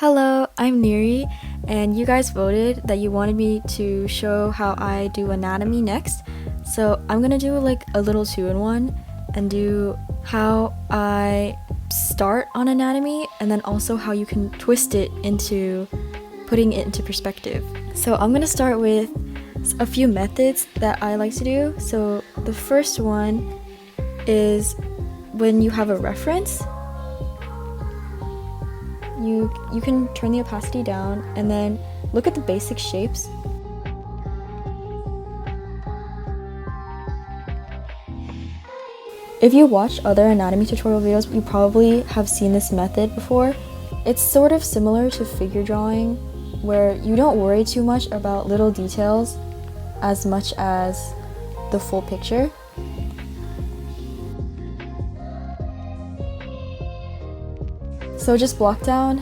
Hello, I'm Neri, and you guys voted that you wanted me to show how I do anatomy next. So I'm gonna do like a little two-in-one and do how I start on anatomy and then also how you can twist it into putting it into perspective. So I'm gonna start with a few methods that I like to do. So the first one is when you have a reference, you can turn the opacity down and then look at the basic shapes. If you watch other anatomy tutorial videos, you probably have seen this method before. It's sort of similar to figure drawing, where you don't worry too much about little details as much as the full picture. So just block down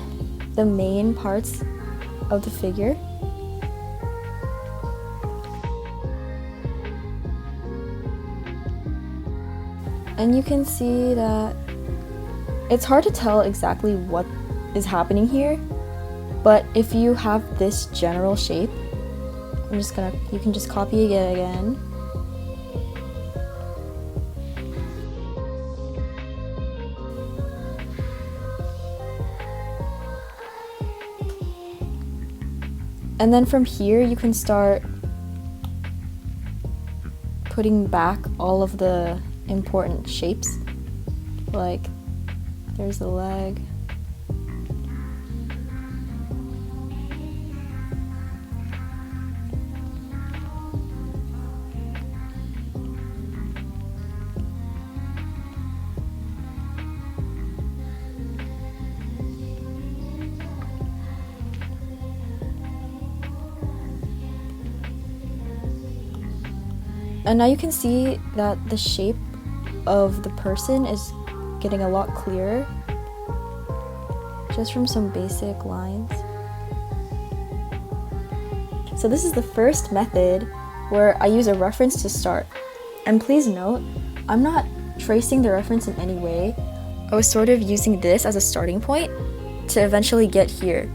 the main parts of the figure. And you can see that it's hard to tell exactly what is happening here, but if you have this general shape, you can just copy it again. And then from here, you can start putting back all of the important shapes. Like, there's the leg. And now you can see that the shape of the person is getting a lot clearer just from some basic lines. So this is the first method where I use a reference to start. And please note, I'm not tracing the reference in any way. I was sort of using this as a starting point to eventually get here.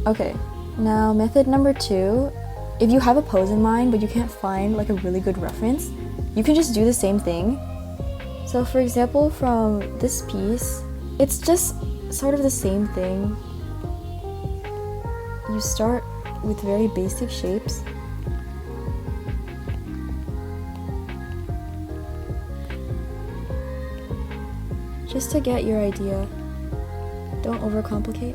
Okay, now method number 2. If you have a pose in mind but you can't find like a really good reference, you can just do the same thing. So for example, from this piece, it's just sort of the same thing. You start with very basic shapes. Just to get your idea. Don't overcomplicate.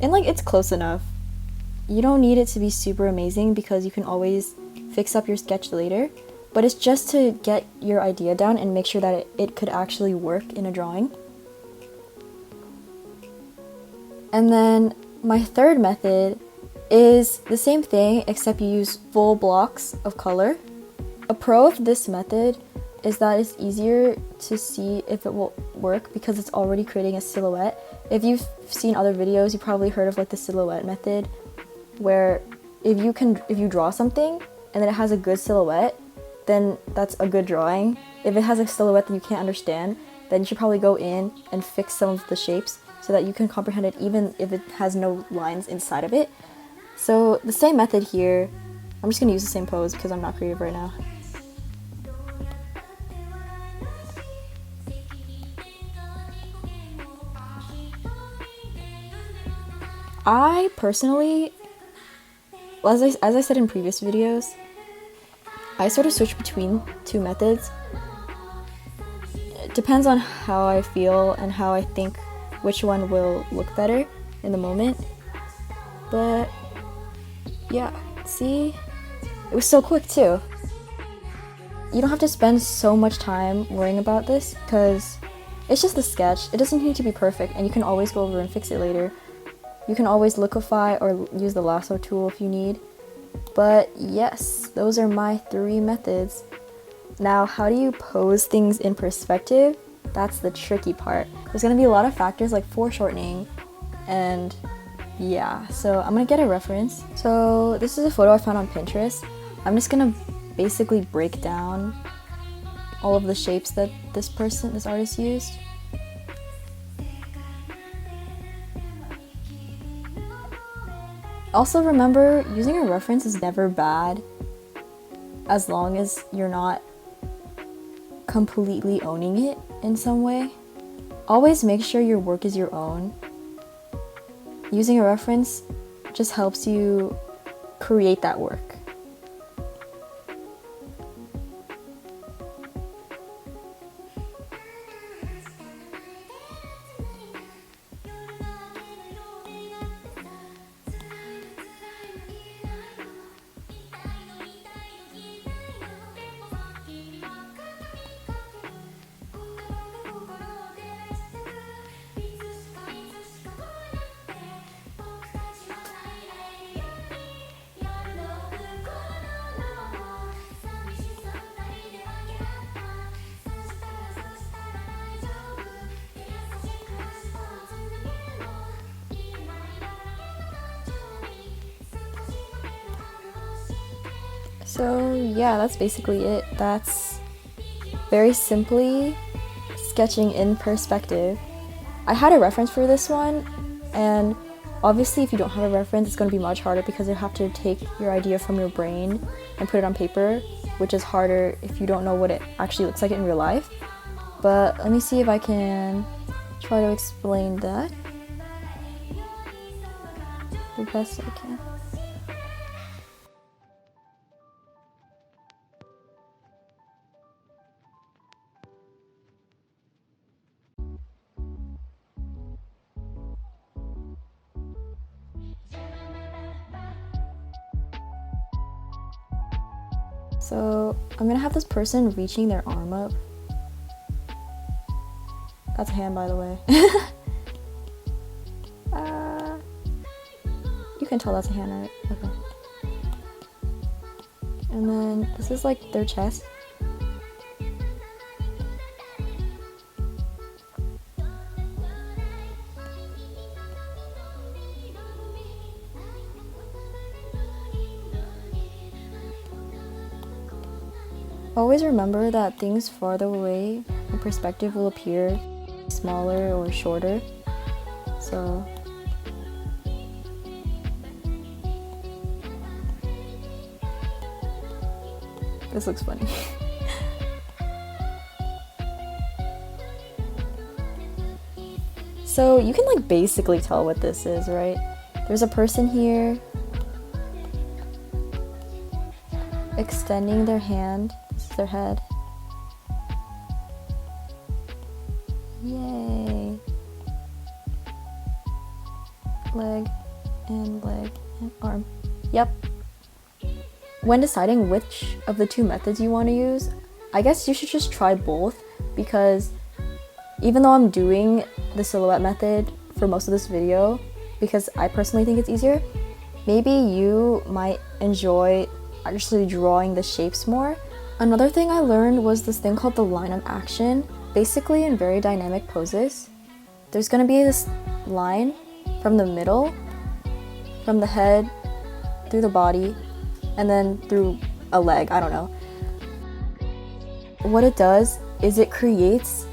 And like, it's close enough. You don't need it to be super amazing because you can always fix up your sketch later, but it's just to get your idea down and make sure that it could actually work in a drawing. And then my third method is the same thing except you use full blocks of color. A pro of this method is that it's easier to see if it will work because it's already creating a silhouette. If you've seen other videos, you probably heard of like the silhouette method, where if you draw something and then it has a good silhouette, then that's a good drawing. If it has a silhouette that you can't understand, then you should probably go in and fix some of the shapes so that you can comprehend it even if it has no lines inside of it. So the same method here. I'm just gonna use the same pose because I'm not creative right now. I personally, as I said in previous videos, I sort of switch between two methods. It depends on how I feel and how I think which one will look better in the moment. But yeah, see? It was so quick too. You don't have to spend so much time worrying about this because it's just a sketch. It doesn't need to be perfect and you can always go over and fix it later. You can always liquefy or use the lasso tool if you need. But yes, those are my 3 methods. Now, how do you pose things in perspective? That's the tricky part. There's going to be a lot of factors like foreshortening And yeah, so I'm gonna get a reference. So this is a photo I found on Pinterest. I'm just gonna basically break down all of the shapes that this artist used. Also remember, using a reference is never bad as long as you're not completely owning it in some way. Always make sure your work is your own. Using a reference just helps you create that work. So yeah, that's basically it. That's very simply sketching in perspective. I had a reference for this one, and obviously if you don't have a reference, it's going to be much harder because you have to take your idea from your brain and put it on paper, which is harder if you don't know what it actually looks like in real life. But let me see if I can try to explain that the best I can. So I'm gonna have this person reaching their arm up. That's a hand, by the way. You can tell that's a hand, right? Okay. And then this is like their chest. Always remember that things farther away in perspective will appear smaller or shorter. So this looks funny. So you can like basically tell what this is, right? There's a person here extending their hand. This is their head. Yay. Leg and arm. Yep. When deciding which of the two methods you want to use, I guess you should just try both, because even though I'm doing the silhouette method for most of this video, because I personally think it's easier, maybe you might enjoy actually drawing the shapes more. Another thing I learned was this thing called the line of action. Basically, in very dynamic poses, there's gonna be this line from the middle, from the head, through the body, and then through a leg, I don't know. What it does is it creates,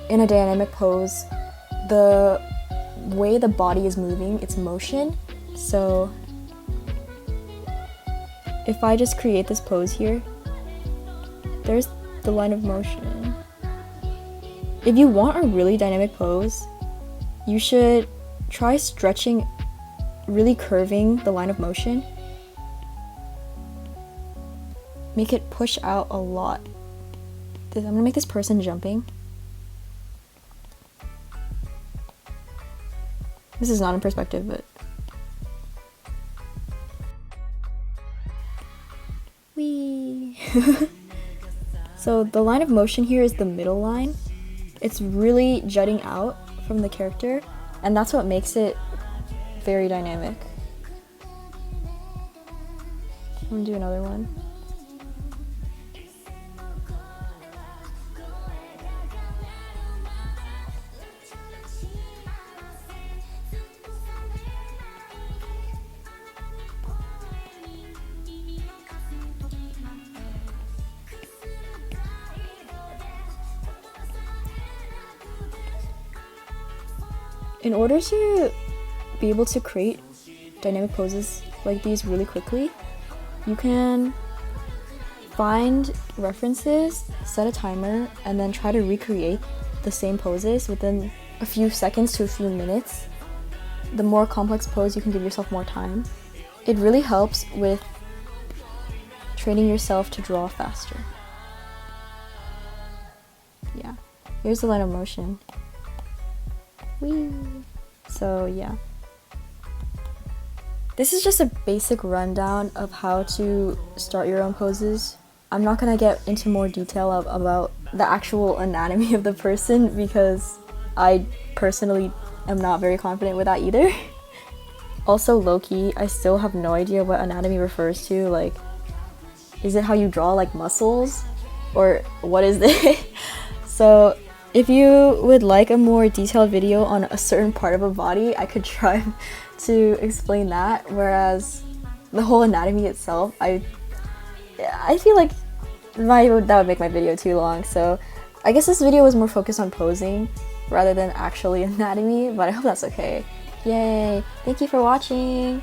in a dynamic pose, the way the body is moving, its motion. So if I just create this pose here, there's the line of motion. If you want a really dynamic pose, you should try stretching, really curving the line of motion. Make it push out a lot. I'm gonna make this person jumping. This is not in perspective, but whee. So the line of motion here is the middle line. It's really jutting out from the character, and that's what makes it very dynamic. I'm gonna do another one. In order to be able to create dynamic poses like these really quickly, you can find references, set a timer, and then try to recreate the same poses within a few seconds to a few minutes. The more complex pose, you can give yourself more time. It really helps with training yourself to draw faster. Yeah, here's the line of motion. Whee! So yeah. This is just a basic rundown of how to start your own poses. I'm not gonna get into more detail about the actual anatomy of the person because I personally am not very confident with that either. Also, low-key, I still have no idea what anatomy refers to. Like, is it how you draw like muscles? Or what is it? So if you would like a more detailed video on a certain part of a body, I could try to explain that. Whereas the whole anatomy itself, I feel like that would make my video too long. So I guess this video was more focused on posing rather than actually anatomy, but I hope that's okay. Yay! Thank you for watching!